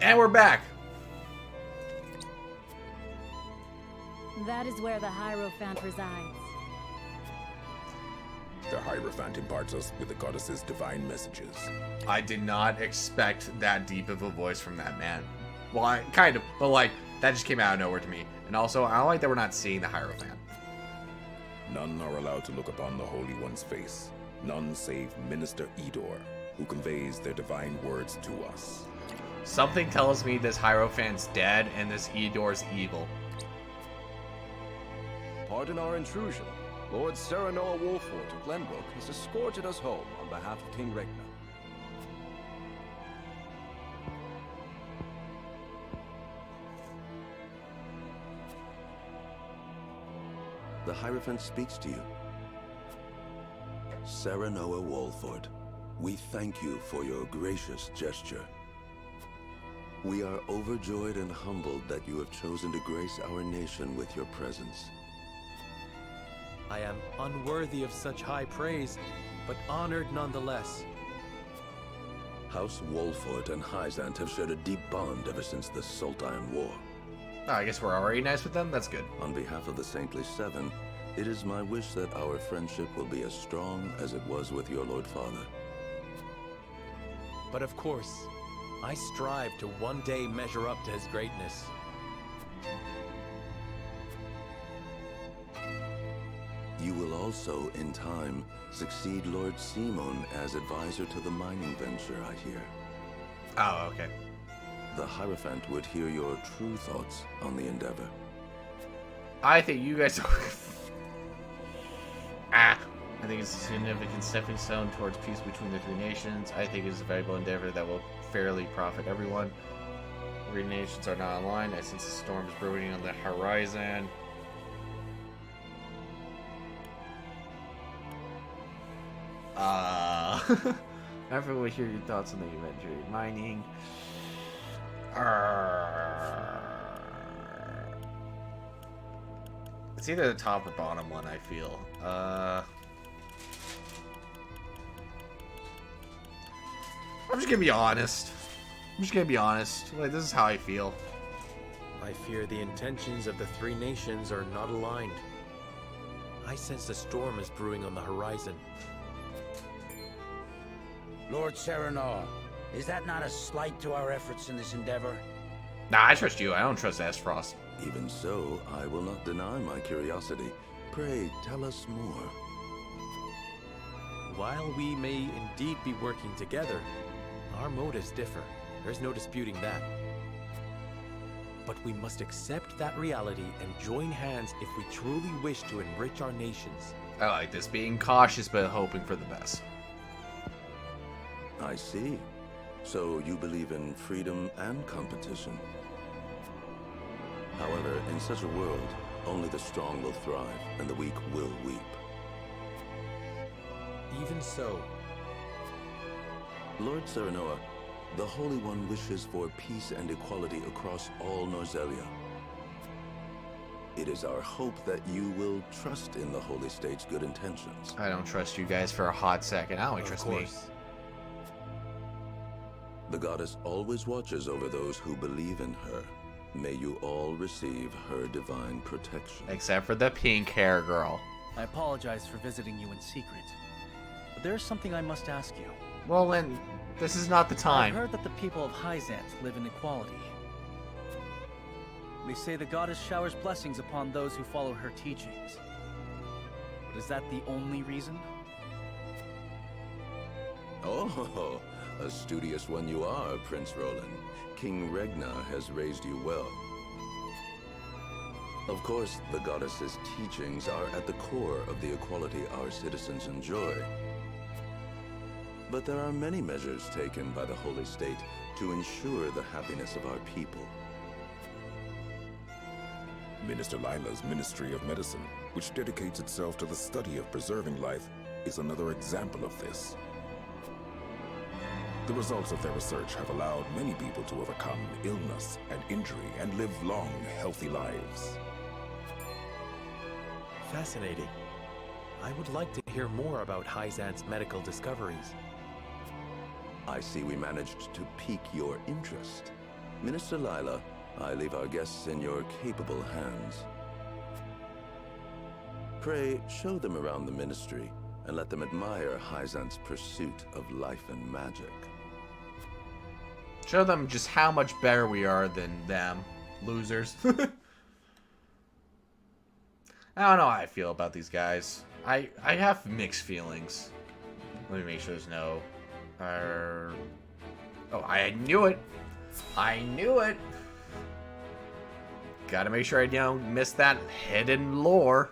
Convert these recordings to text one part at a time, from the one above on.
And we're back. That is where the Hierophant resides. The Hierophant imparts us with the goddess's divine messages. I did not expect that deep of a voice from that man. Well, kind of, but like, that just came out of nowhere to me. And also, I don't like that we're not seeing the Hierophant. None are allowed to look upon the Holy One's face. None save Minister Edor, who conveys their divine words to us. Something tells me this Hierophant's dead and this Edor's evil. Pardon our intrusion. Lord Serenoa Wolfort of Glenbrook has escorted us home on behalf of King Regna. The Hierophant speaks to you. Serenoa Wolfort, we thank you for your gracious gesture. We are overjoyed and humbled that you have chosen to grace our nation with your presence. I am unworthy of such high praise, but honored nonetheless. House Wolfort and Hyzant have shared a deep bond ever since the Sultan War. Oh, I guess we're already nice with them? That's good. On behalf of the Saintly Seven, it is my wish that our friendship will be as strong as it was with your Lord Father. But of course, I strive to one day measure up to his greatness. You will also, in time, succeed Lord Simon as advisor to the mining venture, I hear. Oh, okay. The Hierophant would hear your true thoughts on the endeavor. I think you guys are... I think it's a significant stepping stone towards peace between the three nations. I think it's a valuable endeavor that will fairly profit everyone. Three nations are not aligned. I sense a storm is brewing on the horizon. Everyone will hear your thoughts on the adventure mining. It's either the top or bottom one, I feel. I'm just gonna be honest. Like, this is how I feel. I fear the intentions of the three nations are not aligned. I sense a storm is brewing on the horizon. Lord Serenoa, is that not a slight to our efforts in this endeavor? Nah, I trust you. I don't trust Aspfrost. Even so, I will not deny my curiosity. Pray, tell us more. While we may indeed be working together, our motives differ. There's no disputing that. But we must accept that reality and join hands if we truly wish to enrich our nations. I like this. Being cautious but hoping for the best. I see. So you believe in freedom and competition. However, in such a world, only the strong will thrive and the weak will weep. Even so, Lord Serenoa, the Holy One wishes for peace and equality across all Norzelia. It is our hope that you will trust in the Holy State's good intentions. I don't trust you guys for a hot second. I only of trust me. course. The goddess always watches over those who believe in her. May you all receive her divine protection. Except for the pink hair girl. I apologize for visiting you in secret, but there's something I must ask you. Well, then, this is not the I've time. heard that the people of Hyzant live in equality. They say the goddess showers blessings upon those who follow her teachings. But is that the only reason? Oh, a studious one you are, Prince Roland. King Regna has raised you well. Of course, the goddess's teachings are at the core of the equality our citizens enjoy. But there are many measures taken by the Holy State to ensure the happiness of our people. Minister Lila's Ministry of Medicine, which dedicates itself to the study of preserving life, is another example of this. The results of their research have allowed many people to overcome illness and injury and live long, healthy lives. Fascinating. I would like to hear more about Hyzant's medical discoveries. I see we managed to pique your interest. Minister Lila, I leave our guests in your capable hands. Pray, show them around the ministry, and let them admire Hyzant's pursuit of life and magic. Show them just how much better we are than them. Losers. I don't know how I feel about these guys. I have mixed feelings. Let me make sure there's no... Oh, I knew it! I knew it! Gotta make sure I don't miss that hidden lore.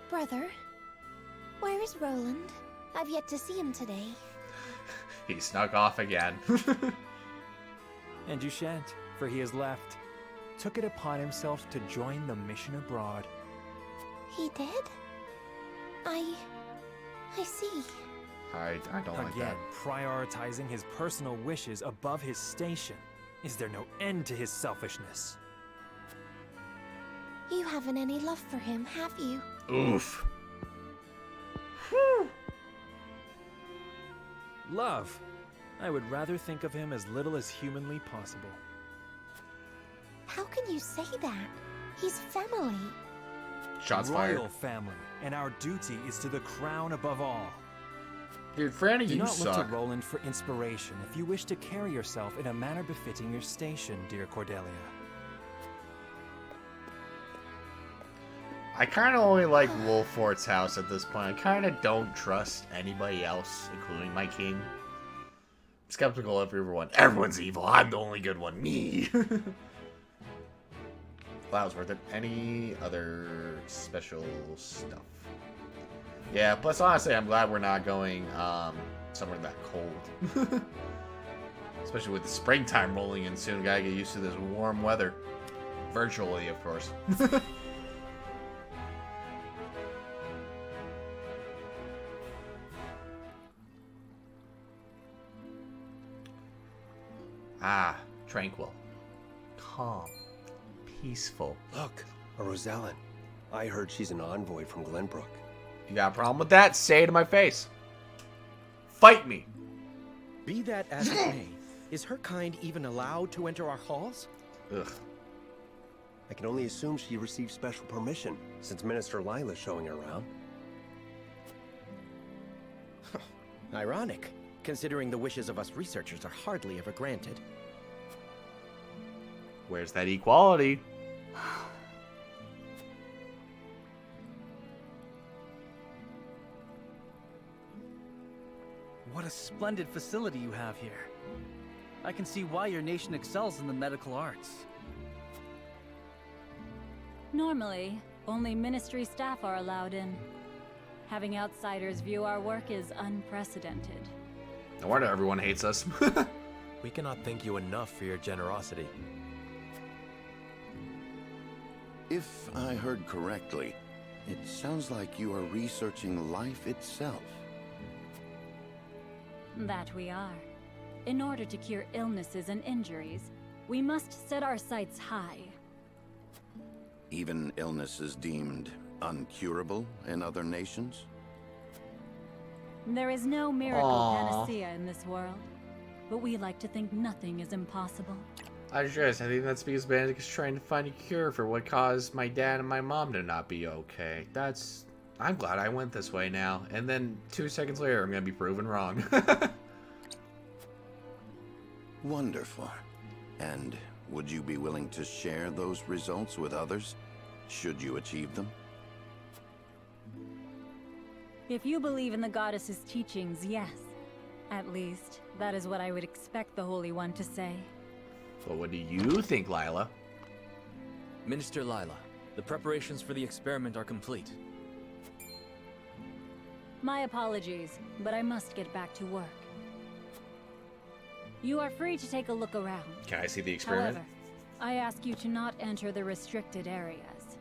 Brother, where is Roland? I've yet to see him today. He snuck off again. And you shan't, for he has left. Took it upon himself to join the mission abroad. He did? I see. I don't like that. Again, prioritizing his personal wishes above his station. Is there no end to his selfishness? You haven't any love for him, have you? Oof. Whew. Love. I would rather think of him as little as humanly possible. How can you say that? He's family. Shots fired. Royal family, and our duty is to the crown above all. Dude, Franny, Do you not suck. look to Roland for inspiration if you wish to carry yourself in a manner befitting your station, dear Cordelia. I kind of only like Wolfort's house at this point. I kind of don't trust anybody else, including my king. I'm skeptical of everyone. Everyone's evil. I'm the only good one. Me. That was worth it. Any other special stuff? Yeah, plus honestly, I'm glad we're not going somewhere that cold. Especially with the springtime rolling in soon. Gotta get used to this warm weather. Virtually, of course. Ah, tranquil. Calm. Peaceful. Look, a Rosellan. I heard she's an envoy from Glenbrook. You got a problem with that? Say it to my face. Fight me. Be that as it may, is her kind even allowed to enter our halls? Ugh. I can only assume she received special permission, since Minister Lila's showing her around. Ironic, considering the wishes of us researchers are hardly ever granted. Where's that equality? What a splendid facility you have here. I can see why your nation excels in the medical arts. Normally, only ministry staff are allowed in. Having outsiders view our work is unprecedented. No wonder everyone hates us. We cannot thank you enough for your generosity. If I heard correctly, it sounds like you are researching life itself. That we are. In order to cure illnesses and injuries, we must set our sights high. Even illnesses deemed uncurable in other nations? There is no miracle Aww. panacea in this world, but we like to think nothing is impossible. I think that's because Benedict is trying to find a cure for what caused my dad and my mom to not be okay. I'm glad I went this way now. And then 2 seconds later, I'm going to be proven wrong. Wonderful. And would you be willing to share those results with others, should you achieve them? If you believe in the goddess's teachings, yes. At least, that is what I would expect the Holy One to say. But what do you think, Lila? Minister Lila, the preparations for the experiment are complete. My apologies, but I must get back to work. You are free to take a look around. Can I see the experiment? However, I ask you to not enter the restricted areas.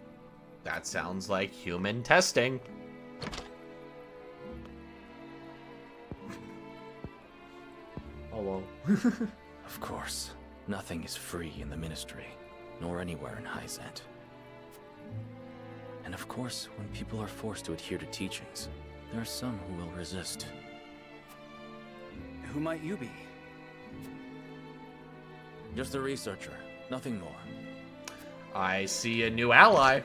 That sounds like human testing. Oh, well. Of course, nothing is free in the Ministry, nor anywhere in Hyzant. And of course, when people are forced to adhere to teachings, there are some who will resist. who might you be? Just a researcher, nothing more. I see a new ally.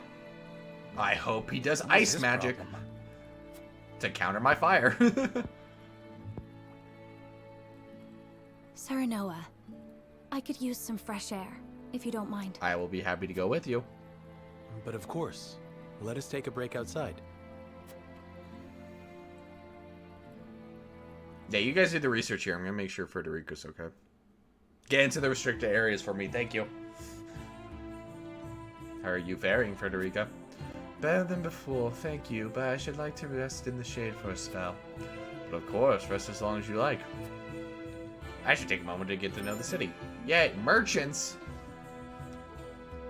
I hope he does What is ice his magic problem? to counter my fire. Serenoa, I could use some fresh air, if you don't mind. I will be happy to go with you. But of course, let us take a break outside. Yeah, you guys do the research here. I'm gonna make sure Frederico's okay. Get into the restricted areas for me, thank you. How are you faring, Frederica? Better than before, thank you, but I should like to rest in the shade for a spell. But of course, rest as long as you like. I should take a moment to get to know the city. Yay, merchants!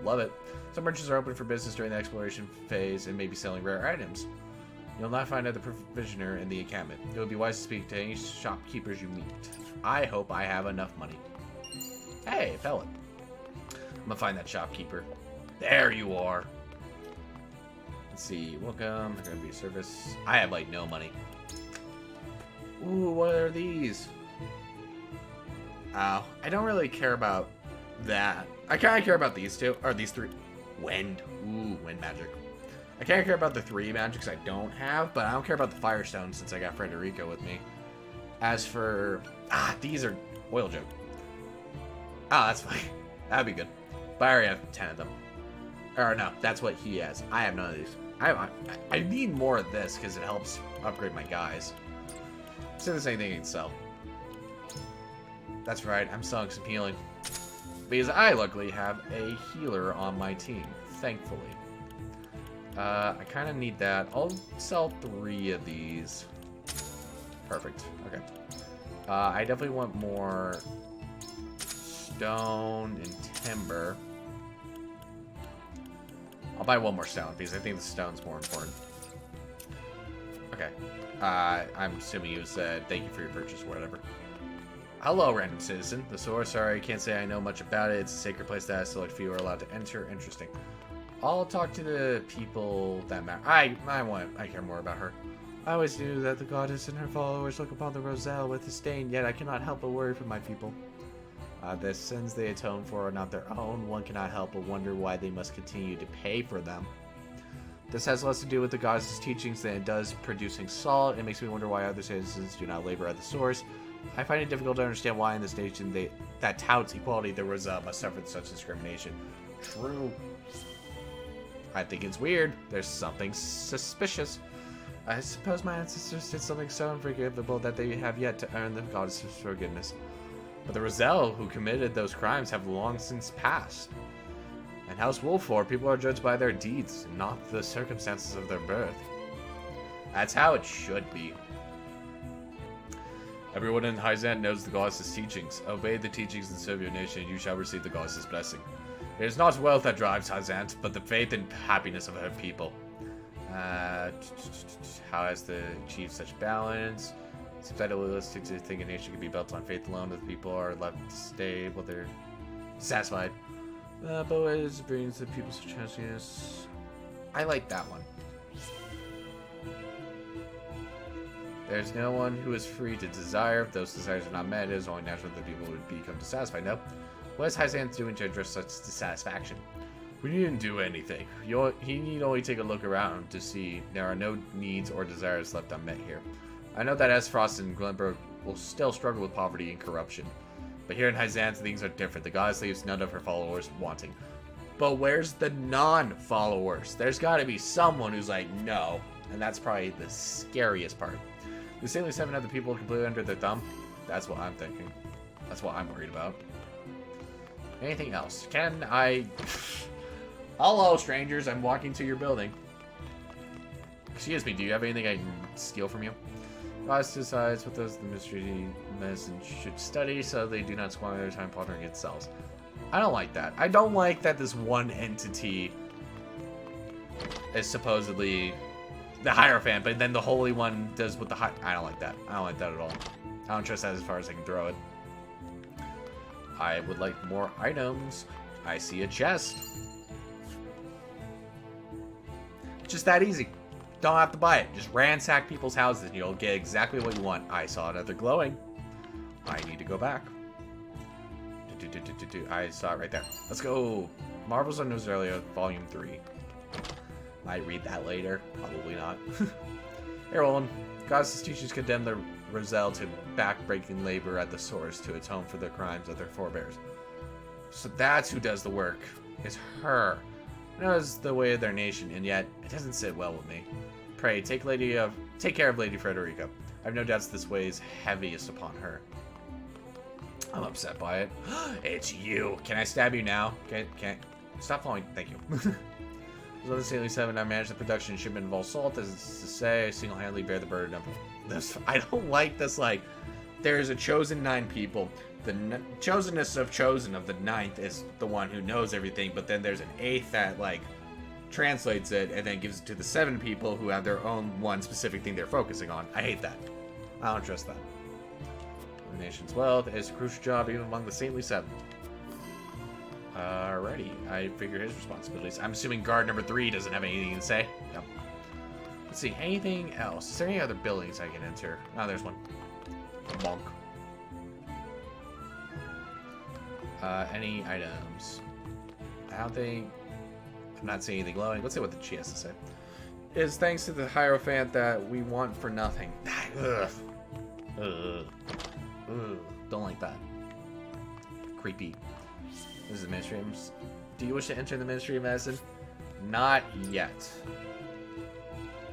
Love it. Some merchants are open for business during the exploration phase and may be selling rare items. You'll not find other provisioner in the encampment. It would be wise to speak to any shopkeepers you meet. I hope I have enough money. Hey, Felon. I'm gonna find that shopkeeper. There you are. Let's see. Welcome. We're gonna be service. I have like no money. Ooh, what are these? Oh, I don't really care about that. I kind of care about these two, or these three. Wind. Ooh, wind magic. I can't care about the 3 magics I don't have, but I don't care about the Firestone since I got Frederico with me. As for... these are oil joke. Oh, that's fine. That'd be good. But I already have 10 of them. Or no, that's what he has. I have none of these. I need more of this because it helps upgrade my guys. So the same thing you can sell. That's right, I'm selling some healing. Because I luckily have a healer on my team, thankfully. I kind of need that. I'll sell 3 of these. Perfect. Okay. I definitely want more stone and timber. I'll buy 1 more stone because I think the stone's more important. Okay. I'm assuming you said thank you for your purchase or whatever. Hello, random citizen. The source, sorry, I can't say I know much about it. It's a sacred place that select few are allowed to enter. Interesting. I'll talk to the people that matter. I care more about her. I always knew that the goddess and her followers look upon the Roselle with disdain, yet I cannot help but worry for my people. The sins they atone for are not their own. One cannot help but wonder why they must continue to pay for them. This has less to do with the goddess's teachings than it does producing salt. It makes me wonder why other citizens do not labor at the source. I find it difficult to understand why in this nation that touts equality the Roselle must suffer such discrimination. True. I think it's weird. There's something suspicious. I suppose my ancestors did something so unforgivable that they have yet to earn the goddess's forgiveness. But the Roselle who committed those crimes have long since passed. In House Wolflore, people are judged by their deeds, not the circumstances of their birth. That's how it should be. Everyone in Hyzant knows the goddess's teachings. Obey the teachings and serve your nation, and you shall receive the goddess's blessing. It is not wealth that drives Hyzant, but the faith and happiness of her people. How has the achieved such balance? It's fatalistic to think a nation can be built on faith alone if people are left to stay while they're satisfied. But it brings the people such happiness. I like that one. There's no one who is free to desire. If those desires are not met, it is only natural that people would become dissatisfied. No. What is Hyzant doing to address such dissatisfaction? We didn't do anything. He need only take a look around to see there are no needs or desires left unmet here. I know that Esfrost and Glenbrook will still struggle with poverty and corruption. But here in Hyzant, things are different. The goddess leaves none of her followers wanting. But where's the non-followers? There's got to be someone who's like, no. And that's probably the scariest part. The Sailor 7 have the people completely under their thumb? That's what I'm thinking. That's what I'm worried about. Anything else? Can I... Hello, strangers. I'm walking to your building. Excuse me, do you have anything I can steal from you? Goddess decides what those the mystery medicine should study so they do not squander their time pondering its cells. I don't like that. I don't like that this one entity is supposedly the Hierophant, but then the Holy One does what the I don't like that. I don't like that at all. I don't trust that as far as I can throw it. I would like more items. I see a chest. Just that easy. Don't have to buy it. Just ransack people's houses and you'll get exactly what you want. I saw another glowing. I need to go back. I saw it right there. Let's go. Marvels on Noselia, Volume 3. Might read that later. Probably not. Hey, Roland. Goddess's teachers condemn the Roselle to back-breaking labor at the source to atone for the crimes of their forebears. So that's who does the work. It's her. Knows the way of their nation, and yet it doesn't sit well with me. Pray, take care of Lady Frederica. I've no doubts this weighs heaviest upon her. I'm upset by it. It's you. Can I stab you now? Can't. Stop following. Thank you. As well as Stanley 7, I managed the production and shipment of all salt. As is to say, I single-handedly bear the burden of this. I don't like this, like, there's a chosen 9 people. The chosenness of chosen of the 9th is the one who knows everything, but then there's an 8th that, like, translates it and then gives it to the 7 people who have their own one specific thing they're focusing on. I hate that. I don't trust that. The nation's wealth is a crucial job even among the saintly 7. Alrighty, I figure his responsibilities. I'm assuming guard number 3 doesn't have anything to say. Yep. Let's see, anything else? Is there any other buildings I can enter? Oh, there's one. Bonk. Any items? I don't think... I'm not seeing anything glowing. Let's see what she has to say. It is thanks to the Hierophant that we want for nothing. Ugh. Ugh. Ugh. Don't like that. Creepy. This is the Ministry of... Do you wish to enter the Ministry of Medicine? Not yet.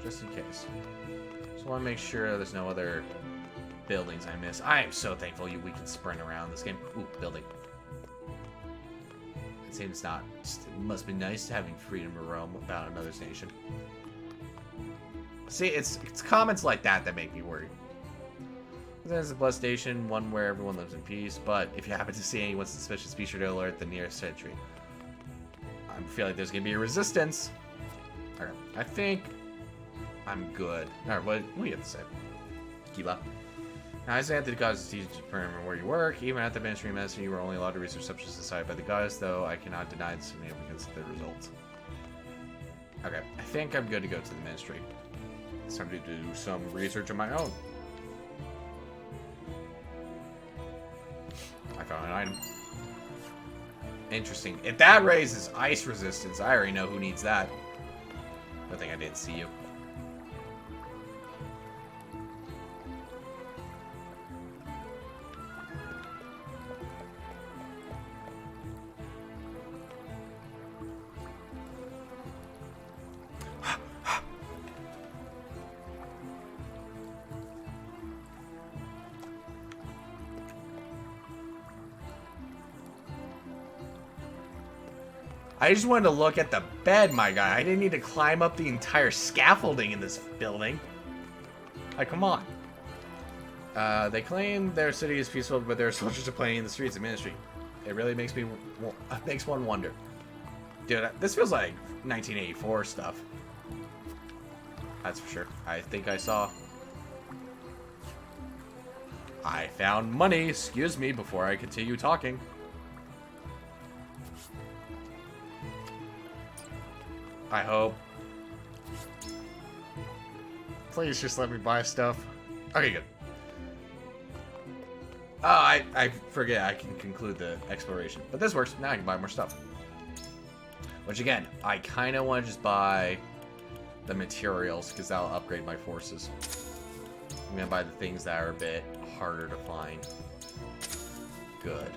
Just in case. Just want to make sure there's no other buildings I miss. I am so thankful we can sprint around this game. Ooh, building. It seems not. It must be nice having freedom to roam about another's nation. See, it's comments like that that make me worried. There's a blessed station, one where everyone lives in peace, but if you happen to see anyone suspicious, be sure to alert the nearest sentry. I feel like there's going to be a resistance. Alright, I think I'm good. Alright, what do you have to say? Gila. Now, as the goddess teaches you to determine where you work. Even at the Ministry of Medicine, you were only allowed to research subjects decided by the goddess, though I cannot deny the significance of the results. Okay, I think I'm good to go to the Ministry. It's time to do some research on my own. I found an item. Interesting. If that raises ice resistance, I already know who needs that. Good thing I didn't see you. I just wanted to look at the bed, my guy. I didn't need to climb up the entire scaffolding in this building. Like, come on. They claim their city is peaceful, but their soldiers are playing in the streets of Ministry. It really makes one wonder. Dude, this feels like 1984 stuff. That's for sure. I think I saw... I found money. Excuse me before I continue talking. I hope. Please just let me buy stuff. Okay, good. Oh, I forget I can conclude the exploration. But this works. Now I can buy more stuff. Which again, I kind of want to just buy the materials because that'll upgrade my forces. I'm going to buy the things that are a bit harder to find. Good.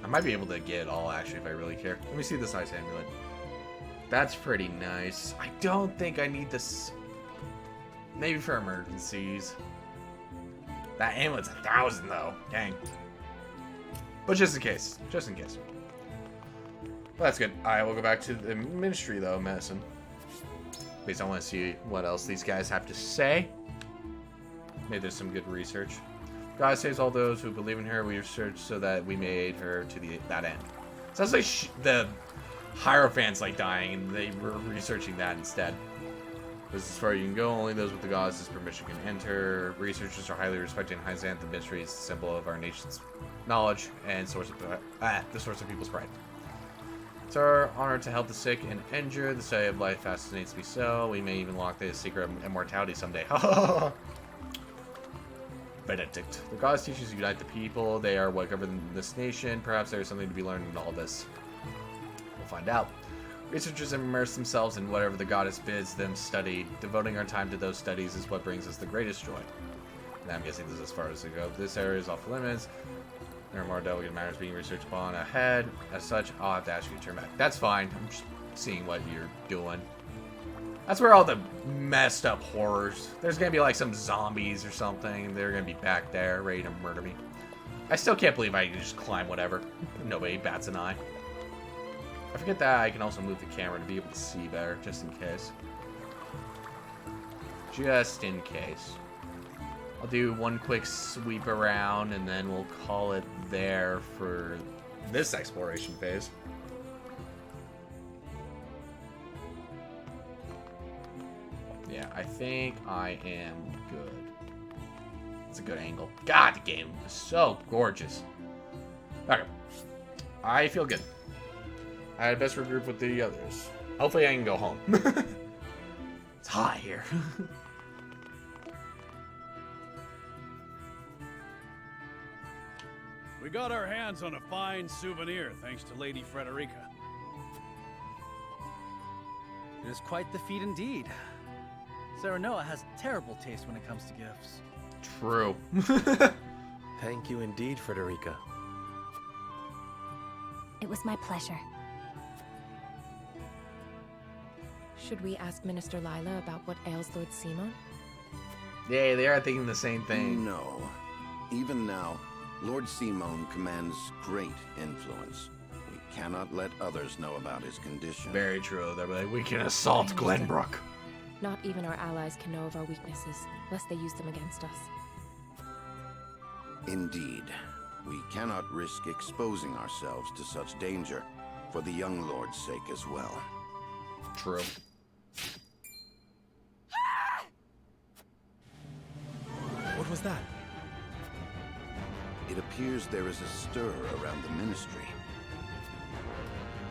I might be able to get it all actually if I really care. Let me see this ice amulet. That's pretty nice. I don't think I need this. Maybe for emergencies. That amulet's 1,000 though. Dang. But just in case. Just in case. But that's good. I will go back to the Ministry though, medicine. At least I want to see what else these guys have to say. Maybe there's some good research. God saves all those who believe in her. We research so that we may aid her to that end. Sounds like the Hierophant's like dying, and they were researching that instead. This is as far as you can go. Only those with the goddess' permission can enter. Researchers are highly respected in Hyzanth. The Ministry is a symbol of our nation's knowledge and source of the source of people's pride. It's our honor to help the sick and injured. The study of life fascinates me so. We may even lock the secret of immortality someday. Benedict. The goddess teaches unite the people. They are what govern this nation. Perhaps there is something to be learned in all this. We'll find out. Researchers immerse themselves in whatever the goddess bids them study. Devoting our time to those studies is what brings us the greatest joy. And I'm guessing this is as far as it goes. This area is off limits. There are more delicate matters being researched upon ahead. As such, I'll have to ask you to turn back. That's fine. I'm just seeing what you're doing. That's where all the messed up horrors. There's gonna be like some zombies or something. They're gonna be back there ready to murder me. I still can't believe I can just climb whatever. Nobody bats an eye. I forget that I can also move the camera to be able to see better, just in case. Just in case. I'll do one quick sweep around and then we'll call it there for this exploration phase. Yeah, I think I am good. It's a good angle. God, the game is so gorgeous. Okay. I feel good. I had best regroup with the others. Hopefully I can go home. It's hot here. We got our hands on a fine souvenir thanks to Lady Frederica. It is quite the feat indeed. Serenoa has terrible taste when it comes to gifts. True. Thank you indeed, Frederica. It was my pleasure. Should we ask Minister Lila about what ails Lord Simon? Yeah, they are thinking the same thing. No. Even now, Lord Simon commands great influence. We cannot let others know about his condition. Very true. They're like, we can assault Glenbrook. Not even our allies can know of our weaknesses, lest they use them against us. Indeed. We cannot risk exposing ourselves to such danger, for the young lord's sake as well. True. What was that? It appears there is a stir around the ministry.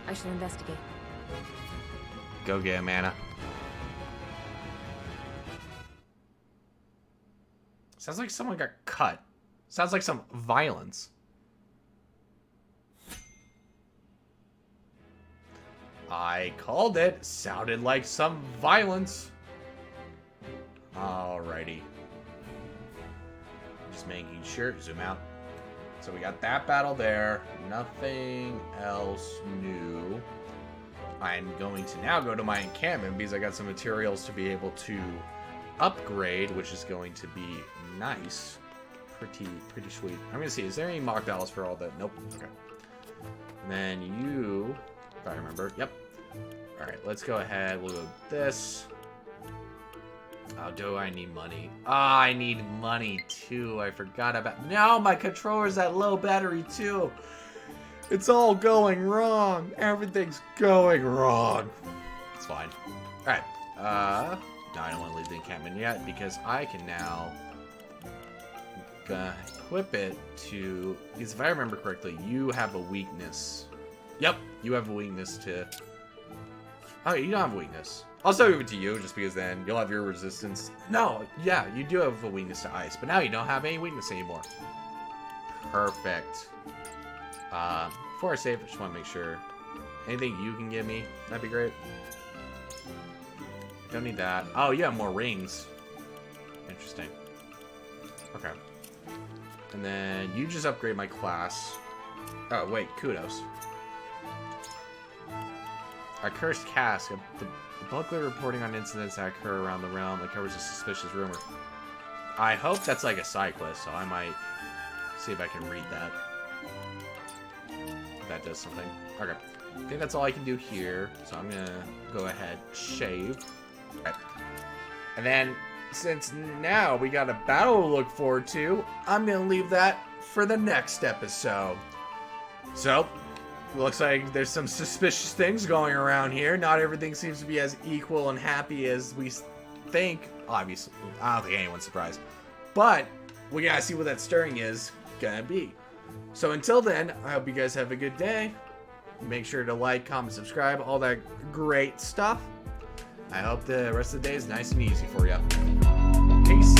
I shall investigate. Go get him, Anna. Sounds like someone got cut. Sounds like some violence. I called it. Sounded like some violence. Alrighty. Just making sure. Zoom out. So we got that battle there. Nothing else new. I'm going to now go to my encampment because I got some materials to be able to upgrade, which is going to be nice. Pretty sweet. I'm gonna see, is there any mock battles for all that? Nope. Okay. And then you, if I remember. Yep. Alright, let's go ahead. We'll go with this. Oh, do I need money? Ah, I need money too. I forgot about. No, my controller's at low battery too. It's all going wrong. Everything's going wrong. It's fine. Alright. No, I don't want to leave the encampment yet because I can now equip it to. Because if I remember correctly, you have a weakness. Yep, you have a weakness to. Oh, you don't have a weakness. I'll still give it to you just because then you'll have your resistance. No, yeah, you do have a weakness to ice, but now you don't have any weakness anymore. Perfect. Before I save, I just want to make sure. Anything you can give me, that'd be great. Don't need that. Oh, you have more rings. Interesting. Okay. And then you just upgrade my class. Oh, wait, kudos. A cursed cask. The booklet reporting on incidents that occur around the realm that covers a suspicious rumor. I hope that's like a side quest, so I might see if I can read that. If that does something. Okay. I think that's all I can do here, so I'm gonna go ahead, shave. Right. And then, since now we got a battle to look forward to, I'm gonna leave that for the next episode. So, looks like there's some suspicious things going around here. Not everything seems to be as equal and happy as we think. Obviously, I don't think anyone's surprised. But, we gotta see what that stirring is gonna be. So until then, I hope you guys have a good day. Make sure to like, comment, subscribe, all that great stuff. I hope the rest of the day is nice and easy for you. Peace.